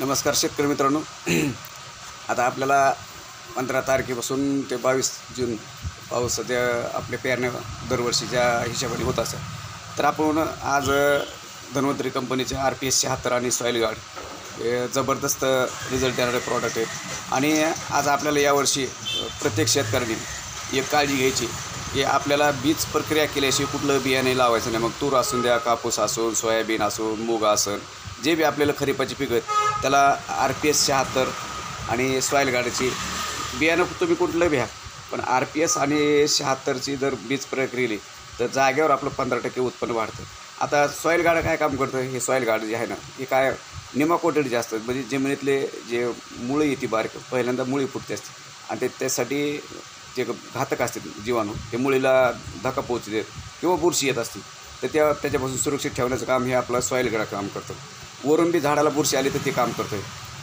नमस्कार शेतकरी मित्रांनो. आता आपल्याला 15 तारखेपासून ते 22 जून पाऊस सध्या आपल्या पेरण्या दरवर्षीच्या हिशोबाने होत असतात. तर आपण आज धन्वंतरी कंपनीचे RPS 76 आणि सॉईल गार्ड हे जबरदस्त रिझल्ट देणारे प्रॉडक्ट आहेत. आणि आज आपल्याला यावर्षी प्रत्येक शेतकऱ्यांनी एक काळजी घ्यायची की आपल्याला बीज प्रक्रिया केल्याशिवाय कुठलं बियाणे लावायचं नाही. मग तूर असून द्या, कापूस असून, सोयाबीन असून, मूग असून, जे बी आपल्याला खरीपाची पिकं आहेत त्याला RPS 76 आणि सॉईल गार्डची बियाणं तुम्ही कुठलं घ्या, पण RPS आणि 76ची जर बीज प्रयोग केली तर जागेवर आपलं 15% उत्पन्न वाढतं. आता सॉईल गार्ड काय काम करतं? हे सॉईल गार्ड जे आहे ना, हे काय निमाकोटेड जे असतं, म्हणजे जमिनीतले जे मुळी येते बारीक, पहिल्यांदा मुळी फुटते असते आणि त्यासाठी जे घातक असते जीवाणू ते मुळीला धक्का पोहोचू देत किंवा बुरशी येत असते, तर त्याच्यापासून सुरक्षित ठेवण्याचं काम हे आपलं सॉईल गार्ड काम करतं. वरून बी झाडाला बुरशी आली तर ते काम करतं.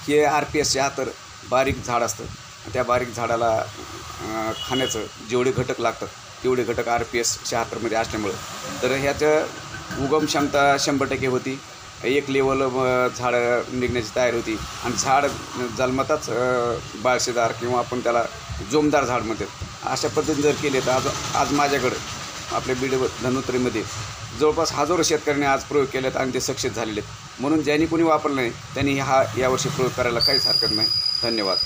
हे RPS 76 बारीक झाड असतं, त्या बारीक झाडाला खाण्याचं जेवढे घटक लागतात तेवढे घटक RPS 76मध्ये असल्यामुळं तर ह्याचं उगम क्षमता 100% होती. एक लेवल झाड निघण्याची तयारी होती आणि झाड जन्मताच बाळशेदार किंवा आपण त्याला जोमदार झाड म्हणतात. अशा पद्धतीने जर केले तर आज माझ्याकडं आपल्या बीड धन्वंतरीमध्ये जवळपास हजारो शेतकऱ्यांनी आज प्रयोग केलेत आणि ते सक्सेस झालेले आहेत. म्हणून ज्यांनी कोणी वापरलं नाही त्यांनी यावर्षी प्रयोग करायला काहीच हरकत नाही. धन्यवाद.